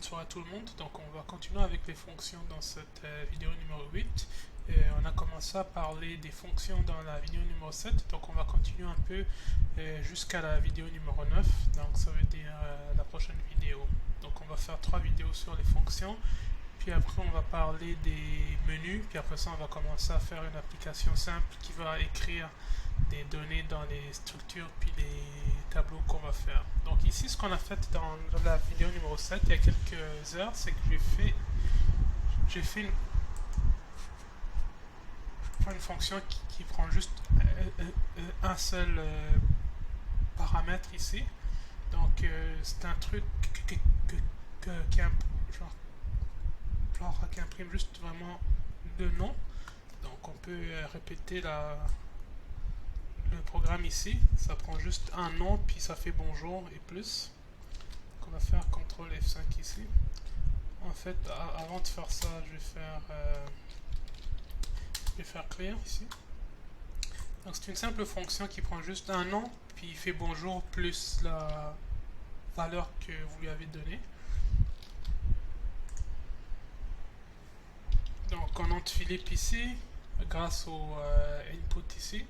Bonsoir à tout le monde. Donc on va continuer avec les fonctions dans cette vidéo numéro 8. On a commencé à parler des fonctions dans la vidéo numéro 7. Donc on va continuer un peu jusqu'à la vidéo numéro 9. Donc ça veut dire la prochaine vidéo. Donc on va faire 3 vidéos sur les fonctions. Puis après on va parler des menus. Puis après ça on va commencer à faire une application simple qui va écrire des données dans les structures puis les tableaux qu'on va faire. Donc ici ce qu'on a fait dans la vidéo numéro 7 il y a quelques heures, c'est que j'ai fait une fonction qui prend juste un seul paramètre ici. Donc c'est un truc qui imprime juste vraiment le nom. Donc on peut répéter le programme ici. Ça prend juste un nom puis ça fait bonjour et plus. Donc on va faire CTRL F5 ici. En fait, avant de faire ça, je vais faire clear ici. Donc c'est une simple fonction qui prend juste un nom puis il fait bonjour plus la valeur que vous lui avez donnée. Donc on entre Philippe ici grâce au input ici.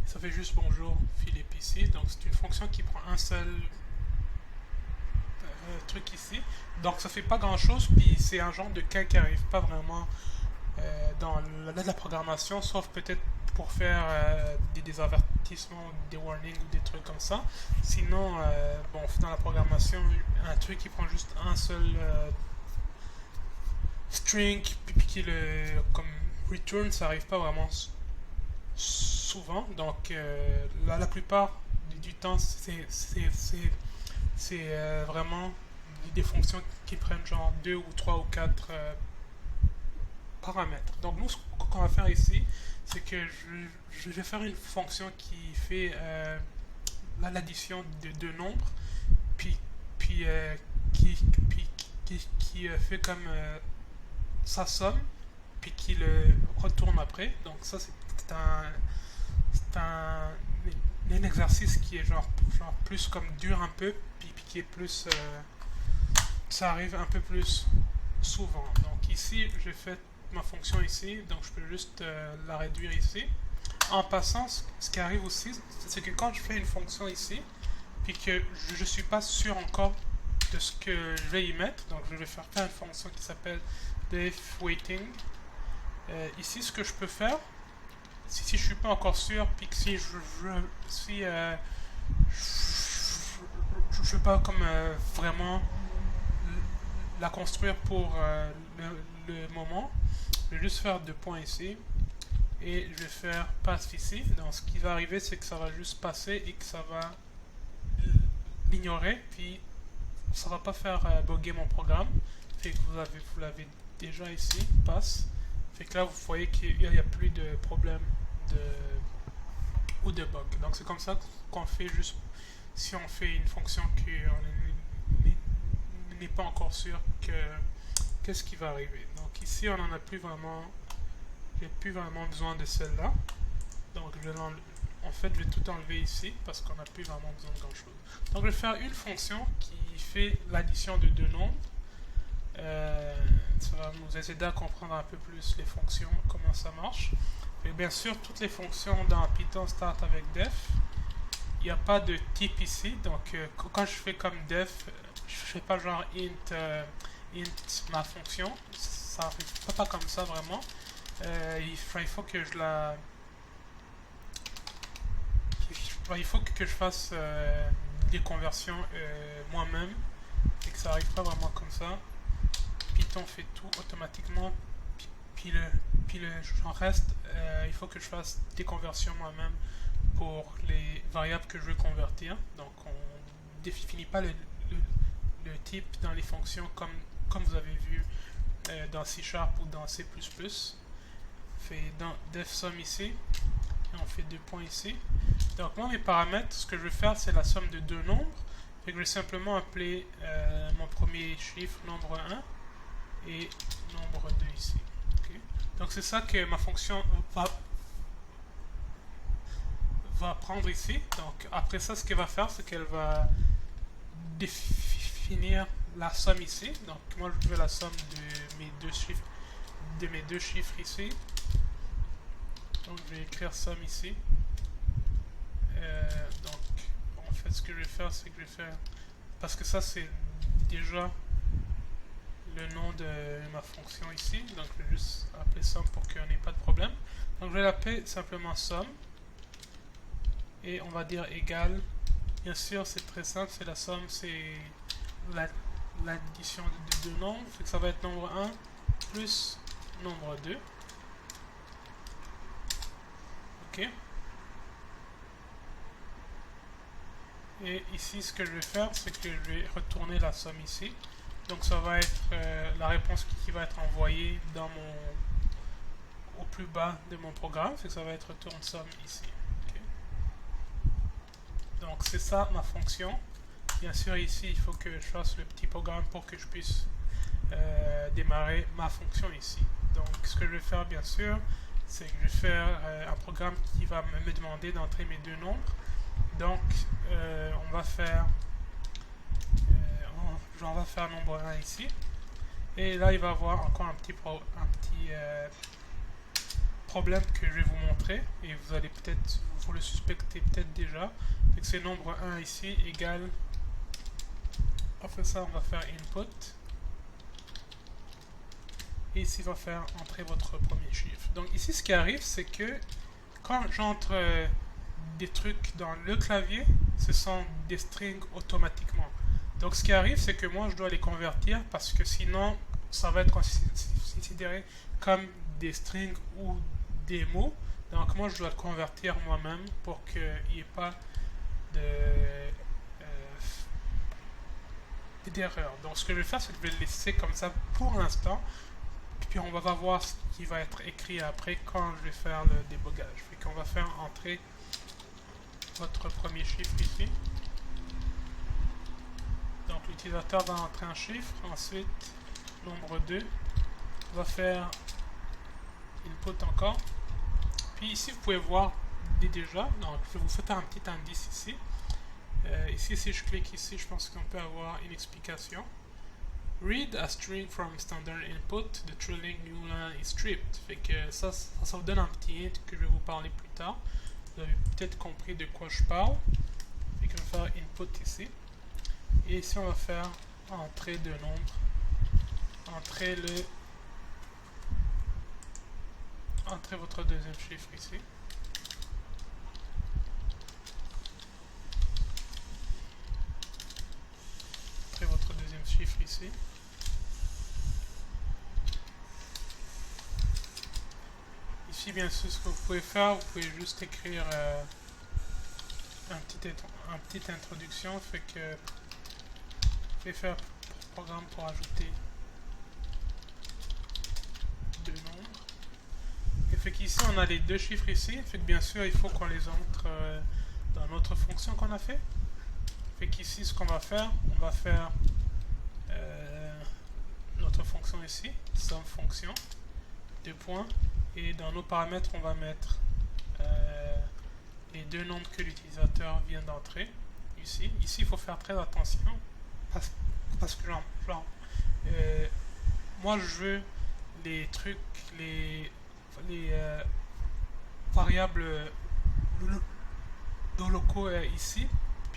Ça fait juste bonjour Philippe ici. Donc c'est une fonction qui prend un seul truc ici. Donc ça fait pas grand chose. Puis c'est un genre de cas qui arrive pas vraiment dans la programmation, sauf peut-être pour faire des avertissements, des warnings ou des trucs comme ça. Sinon, bon, dans la programmation, un truc qui prend juste un seul string puis qui le comme return, ça arrive pas vraiment souvent. Donc la plupart du temps c'est vraiment des fonctions qui prennent genre 2 ou 3 ou 4 paramètres. Donc nous ce qu'on va faire ici, c'est que je vais faire une fonction qui fait l'addition de deux nombres puis qui fait comme sa somme puis qui le retourne après. Donc ça c'est un exercice qui est genre plus comme dur un peu puis qui est plus ça arrive un peu plus souvent. Donc ici j'ai fait ma fonction ici, donc je peux juste la réduire ici. En passant, ce qui arrive aussi, c'est que quand je fais une fonction ici puis que je suis pas sûr encore de ce que je vais y mettre, donc je vais faire une fonction qui s'appelle def waiting. Ici ce que je peux faire, si je suis pas encore sûr puis que si je veux pas comme vraiment la construire pour le moment, je vais juste faire 2 points ici et je vais faire pass ici. Donc ce qui va arriver, c'est que ça va juste passer et que ça va l'ignorer puis ça va pas faire bugger mon programme. Fait que vous l'avez déjà ici, pass. Fait que là vous voyez qu'il n'y a plus de problème ou de bug. Donc c'est comme ça qu'on fait juste si on fait une fonction qu'on n'est pas encore sûr qu'est-ce qui va arriver. Donc ici on n'en a plus vraiment, j'ai plus vraiment besoin de celle-là. Donc en fait je vais tout enlever ici parce qu'on n'a plus vraiment besoin de grand chose. Donc je vais faire une fonction qui fait l'addition de deux nombres. Ça va nous aider à comprendre un peu plus les fonctions, comment ça marche. Et bien sûr, toutes les fonctions dans Python start avec def. Il n'y a pas de type ici, donc quand je fais comme def, je fais pas genre int ma fonction, ça n'arrive pas comme ça vraiment. Il faut que il faut que je fasse des conversions moi-même et que ça n'arrive pas vraiment comme ça. Python fait tout automatiquement, puis j'en reste, il faut que je fasse des conversions moi-même pour les variables que je veux convertir. Donc on ne définit pas le type dans les fonctions comme vous avez vu dans C# ou dans C++. On fait dans def_sum ici, et on fait 2 points ici. Donc moi mes paramètres, ce que je vais faire, c'est la somme de deux nombres. Fait que je vais simplement appeler mon premier chiffre nombre 1 et nombre 2 ici. Okay. Donc c'est ça que ma fonction va prendre ici. Donc après ça, ce qu'elle va faire, c'est qu'elle va définir la somme ici. Donc moi je veux la somme de mes deux chiffres ici. Donc je vais écrire somme ici. Donc en fait ce que je vais faire, c'est que je vais faire, parce que ça c'est déjà le nom de ma fonction ici, donc je vais juste appeler somme pour qu'il n'y ait pas de problème. Donc je vais l'appeler simplement somme et on va dire égal. Bien sûr c'est très simple, c'est la somme, c'est l'addition de deux nombres, fait que ça va être nombre 1 plus nombre 2. Ok. Et ici ce que je vais faire, c'est que je vais retourner la somme ici. Donc ça va être la réponse qui va être envoyée dans au plus bas de mon programme, c'est que ça va être retourne somme ici. Okay. Donc c'est ça ma fonction. Bien sûr ici il faut que je fasse le petit programme pour que je puisse démarrer ma fonction ici. Donc ce que je vais faire bien sûr, c'est que je vais faire un programme qui va me demander d'entrer mes deux nombres. Donc on va faire nombre 1 ici. Et là, il va y avoir encore un petit problème que je vais vous montrer. Et vous allez peut-être, vous le suspectez peut-être déjà. C'est nombre 1 ici égale. Après ça, on va faire input. Et ici, il va faire entrer votre premier chiffre. Donc ici, ce qui arrive, c'est que quand j'entre des trucs dans le clavier, ce sont des strings automatiquement. Donc ce qui arrive, c'est que moi je dois les convertir parce que sinon ça va être considéré comme des strings ou des mots. Donc moi je dois le convertir moi-même pour qu'il n'y ait pas d'erreur. Donc ce que je vais faire, c'est que je vais le laisser comme ça pour l'instant. Puis on va voir ce qui va être écrit après quand je vais faire le débogage. Puis qu'on va faire entrer votre premier chiffre ici. Donc l'utilisateur va entrer un chiffre, ensuite nombre 2, on va faire input encore. Puis ici vous pouvez voir déjà, donc je vais vous faire un petit indice ici. Ici si je clique ici, je pense qu'on peut avoir une explication. Read a string from standard input, the trailing new line is stripped. Fait que ça vous donne un petit hint que je vais vous parler plus tard. Vous avez peut-être compris de quoi je parle. Fait qu'on va faire input ici. Et ici, on va faire entrée de nombre. Entrez votre deuxième chiffre ici. Entrez votre deuxième chiffre ici. Ici, bien sûr, ce que vous pouvez faire, vous pouvez juste écrire un petite introduction. Fait que je vais faire programme pour ajouter deux nombres. Et fait qu'ici on a les deux chiffres ici. Fait que bien sûr il faut qu'on les entre dans notre fonction qu'on a fait. Fait qu'ici ce qu'on va faire, on va faire notre fonction ici, somme fonction, deux points. Et dans nos paramètres on va mettre les deux nombres que l'utilisateur vient d'entrer ici. Ici il faut faire très attention. Parce que moi je veux les trucs, les variables locaux ici,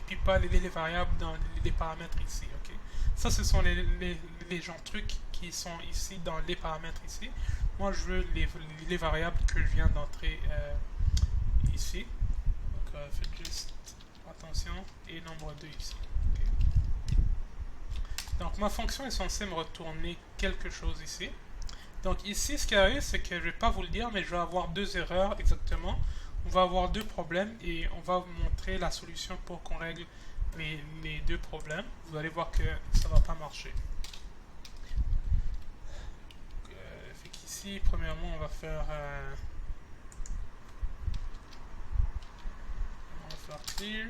puis pas les variables dans les paramètres ici. Okay? Ça ce sont les gens trucs qui sont ici dans les paramètres ici. Moi je veux les variables que je viens d'entrer ici. Donc faites juste attention et nombre 2 ici. Donc ma fonction est censée me retourner quelque chose ici. Donc ici ce qui arrive c'est que je ne vais pas vous le dire mais je vais avoir deux erreurs exactement. On va avoir deux problèmes et on va vous montrer la solution pour qu'on règle les deux problèmes. Vous allez voir que ça ne va pas marcher. Fait qu'ici premièrement on va faire clear.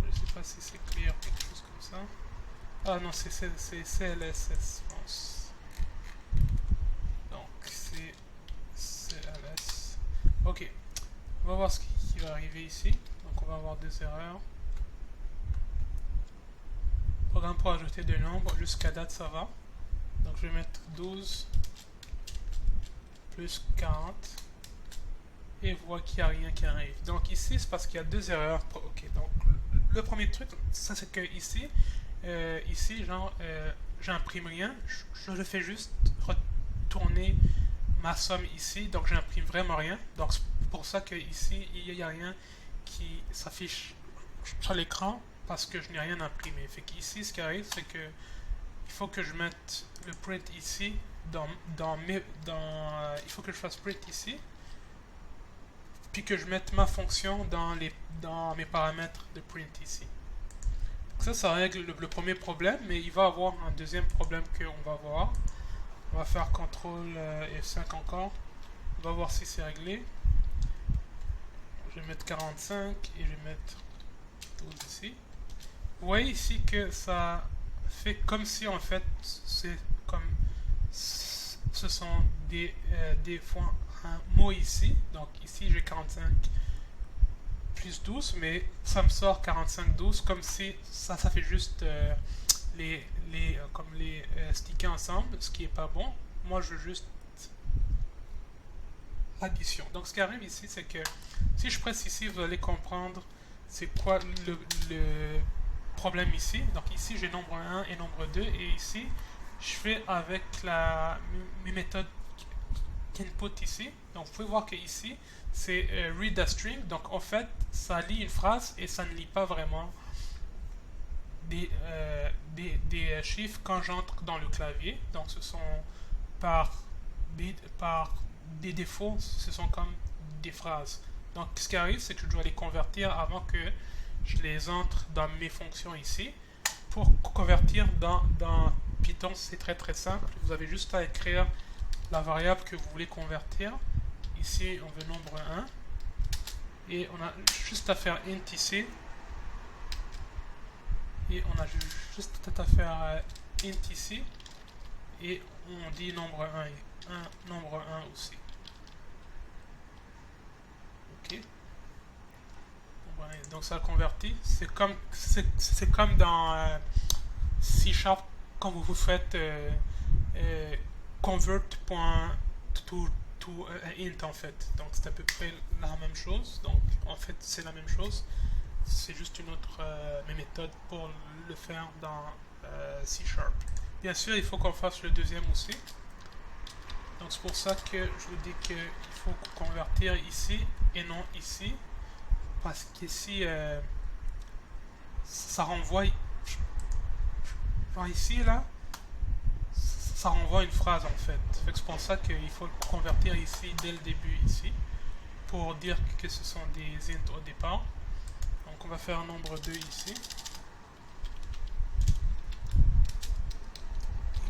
Je ne sais pas si c'est clear ou quelque chose comme ça. Ah non, c'est CLSS, je pense. Donc, c'est CLS. Ok. On va voir ce qui va arriver ici. Donc, on va avoir des erreurs. programme pour ajouter des nombres. Jusqu'à date, ça va. Donc je vais mettre 12 plus 40. Et voit qu'il n'y a rien qui arrive. Donc ici, c'est parce qu'il y a deux erreurs. Ok, donc le premier truc, ça c'est que ici, genre, j'imprime rien. Je fais juste retourner ma somme ici. Donc j'imprime vraiment rien. Donc c'est pour ça que ici, il n'y a rien qui s'affiche sur l'écran parce que je n'ai rien imprimé. Fait qu'ici, ce qui arrive, c'est que il faut que je mette le print ici il faut que je fasse print ici, puis que je mette ma fonction dans mes paramètres de print ici. Donc ça règle le premier problème, mais il va y avoir un deuxième problème qu'on va voir. On va faire CTRL F5 encore. On va voir si c'est réglé. Je vais mettre 45 et je vais mettre 12 ici. Vous voyez ici que ça fait comme si en fait c'est comme ce sont des fois un mot ici. Donc ici j'ai 45 plus 12, mais ça me sort 45 12 comme si ça fait juste les sticker ensemble, ce qui est pas bon. Moi je veux juste l'addition. Donc ce qui arrive ici, c'est que si je presse ici, vous allez comprendre c'est quoi le problème ici. Donc ici j'ai nombre 1 et nombre 2, et ici je fais avec mes méthodes input ici. Donc vous pouvez voir que ici c'est read a string, donc en fait ça lit une phrase et ça ne lit pas vraiment des chiffres quand j'entre dans le clavier. Donc ce sont par des défauts, ce sont comme des phrases. Donc ce qui arrive, c'est que je dois les convertir avant que je les entre dans mes fonctions ici. Pour convertir dans Python, c'est très simple. Vous avez juste à écrire la variable que vous voulez convertir. Ici, on veut nombre 1. Et on a juste à faire int ici. Et on a juste à faire int ici. Et on dit nombre 1 et nombre 1 aussi. Ok. Donc ça convertit. C'est comme dans C# quand vous faites convert.to int en fait. Donc c'est à peu près la même chose. Donc en fait c'est la même chose. C'est juste une autre méthode pour le faire dans C#. Bien sûr, il faut qu'on fasse le deuxième aussi. Donc c'est pour ça que je vous dis qu'il faut convertir ici et non ici. Parce qu'ici, ça renvoie, genre ici, là, ça renvoie une phrase en fait. C'est pour ça qu'il faut convertir ici dès le début, ici, pour dire que ce sont des int au départ. Donc on va faire un nombre 2 ici.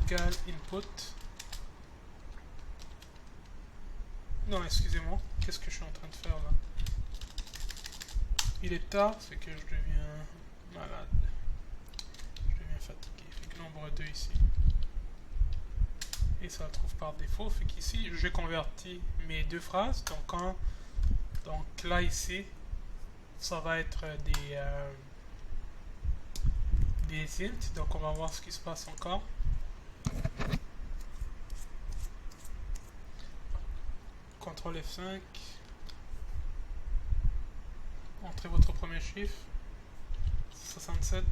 Égal input. Non, excusez-moi, qu'est-ce que je suis en train de faire là? Il est tard, c'est que je deviens malade. Je deviens fatigué. Fait que nombre 2 ici. Et ça le trouve par défaut. Fait qu'ici, j'ai converti mes deux phrases. Donc là, ici, ça va être des int. Donc on va voir ce qui se passe encore. CTRL F5. Entrez votre premier chiffre, 67.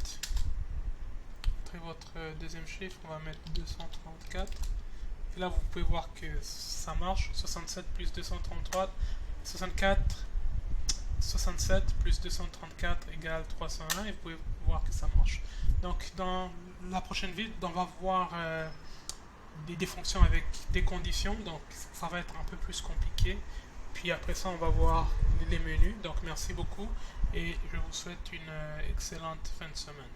Entrez votre deuxième chiffre, on va mettre 234. Et là, vous pouvez voir que ça marche. 67 plus 233, 67 plus 234 égale 301. Et vous pouvez voir que ça marche. Donc, dans la prochaine vidéo, on va voir des fonctions avec des conditions. Donc, ça va être un peu plus compliqué. Puis après ça, on va voir les menus. Donc merci beaucoup et je vous souhaite une excellente fin de semaine.